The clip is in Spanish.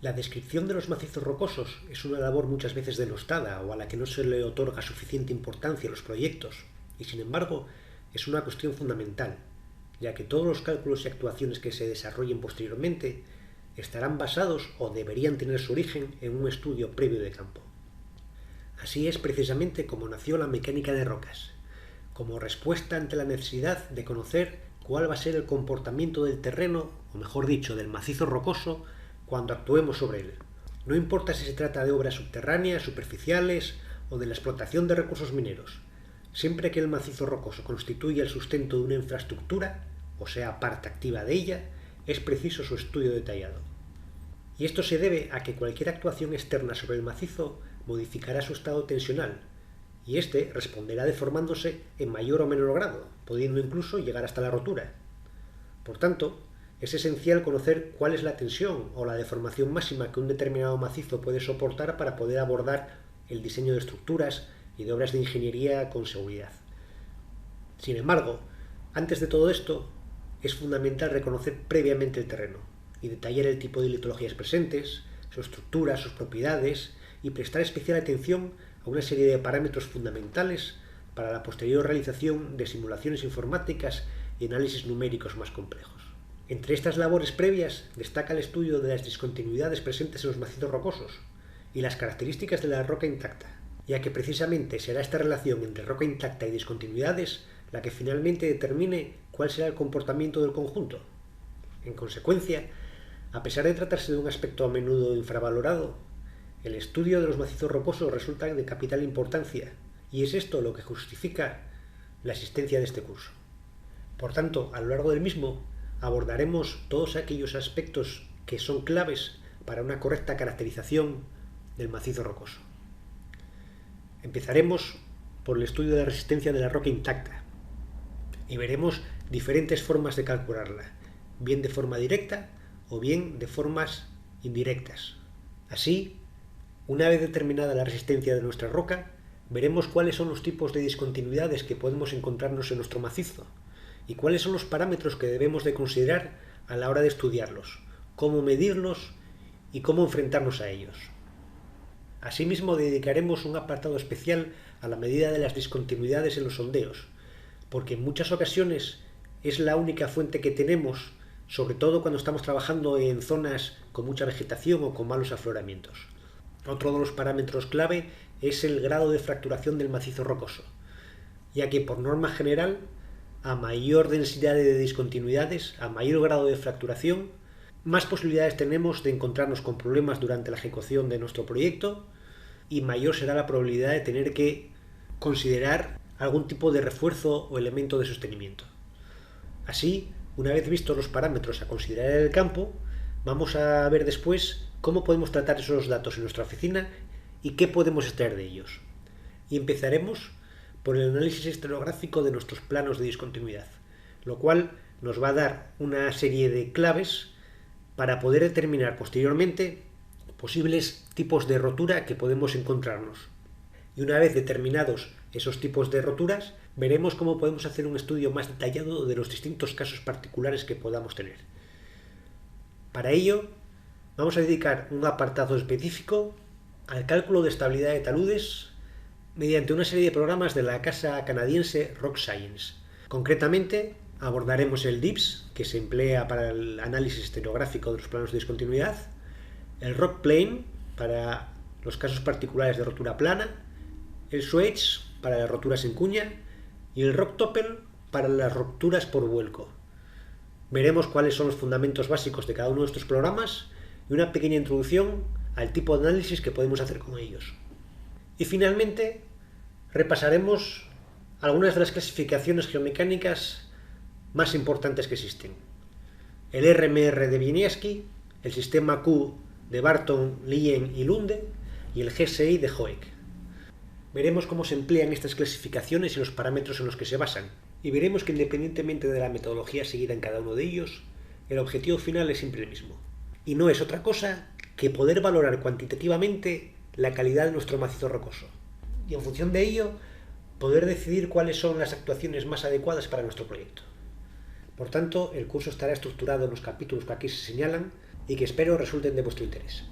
La descripción de los macizos rocosos es una labor muchas veces denostada o a la que no se le otorga suficiente importancia a los proyectos, y sin embargo es una cuestión fundamental, ya que todos los cálculos y actuaciones que se desarrollen posteriormente estarán basados o deberían tener su origen en un estudio previo de campo. Así es precisamente como nació la mecánica de rocas, como respuesta ante la necesidad de conocer cuál va a ser el comportamiento del terreno, o mejor dicho, del macizo rocoso, cuando actuemos sobre él. No importa si se trata de obras subterráneas, superficiales o de la explotación de recursos mineros. Siempre que el macizo rocoso constituya el sustento de una infraestructura, o sea, parte activa de ella, es preciso su estudio detallado. Y esto se debe a que cualquier actuación externa sobre el macizo modificará su estado tensional, y éste responderá deformándose en mayor o menor grado, pudiendo incluso llegar hasta la rotura. Por tanto, es esencial conocer cuál es la tensión o la deformación máxima que un determinado macizo puede soportar para poder abordar el diseño de estructuras y de obras de ingeniería con seguridad. Sin embargo, antes de todo esto, es fundamental reconocer previamente el terreno y detallar el tipo de litologías presentes, su estructura, sus propiedades y prestar especial atención a una serie de parámetros fundamentales para la posterior realización de simulaciones informáticas y análisis numéricos más complejos. Entre estas labores previas destaca el estudio de las discontinuidades presentes en los macizos rocosos y las características de la roca intacta, ya que precisamente será esta relación entre roca intacta y discontinuidades la que finalmente determine cuál será el comportamiento del conjunto. En consecuencia, a pesar de tratarse de un aspecto a menudo infravalorado, el estudio de los macizos rocosos resulta de capital importancia, y es esto lo que justifica la existencia de este curso. Por tanto, a lo largo del mismo, abordaremos todos aquellos aspectos que son claves para una correcta caracterización del macizo rocoso. Empezaremos por el estudio de la resistencia de la roca intacta, y veremos diferentes formas de calcularla, bien de forma directa o bien de formas indirectas. Así, una vez determinada la resistencia de nuestra roca, veremos cuáles son los tipos de discontinuidades que podemos encontrarnos en nuestro macizo y cuáles son los parámetros que debemos de considerar a la hora de estudiarlos, cómo medirlos y cómo enfrentarnos a ellos. Asimismo, dedicaremos un apartado especial a la medida de las discontinuidades en los sondeos, porque en muchas ocasiones es la única fuente que tenemos, sobre todo cuando estamos trabajando en zonas con mucha vegetación o con malos afloramientos. Otro de los parámetros clave es el grado de fracturación del macizo rocoso, ya que por norma general, a mayor densidad de discontinuidades, a mayor grado de fracturación, más posibilidades tenemos de encontrarnos con problemas durante la ejecución de nuestro proyecto y mayor será la probabilidad de tener que considerar algún tipo de refuerzo o elemento de sostenimiento. Así, una vez vistos los parámetros a considerar en el campo, vamos a ver después cómo podemos tratar esos datos en nuestra oficina y qué podemos extraer de ellos. Y empezaremos por el análisis estereográfico de nuestros planos de discontinuidad, lo cual nos va a dar una serie de claves para poder determinar posteriormente posibles tipos de rotura que podemos encontrarnos. Y una vez determinados esos tipos de roturas, veremos cómo podemos hacer un estudio más detallado de los distintos casos particulares que podamos tener. Para ello, vamos a dedicar un apartado específico al cálculo de estabilidad de taludes mediante una serie de programas de la casa canadiense Rock Science. Concretamente, abordaremos el DIPS, que se emplea para el análisis estereográfico de los planos de discontinuidad, el Rock Plane, para los casos particulares de rotura plana, el Swedge, para las roturas en cuña, y el Rock Toppel, para las roturas por vuelco. Veremos cuáles son los fundamentos básicos de cada uno de estos programas y una pequeña introducción al tipo de análisis que podemos hacer con ellos. Y finalmente, repasaremos algunas de las clasificaciones geomecánicas más importantes que existen. El RMR de Wieniawski, el sistema Q de Barton, Lien y Lunde y el GSI de Hoek. Veremos cómo se emplean estas clasificaciones y los parámetros en los que se basan, y veremos que independientemente de la metodología seguida en cada uno de ellos, el objetivo final es siempre el mismo. Y no es otra cosa que poder valorar cuantitativamente la calidad de nuestro macizo rocoso. Y en función de ello, poder decidir cuáles son las actuaciones más adecuadas para nuestro proyecto. Por tanto, el curso estará estructurado en los capítulos que aquí se señalan, y que espero resulten de vuestro interés.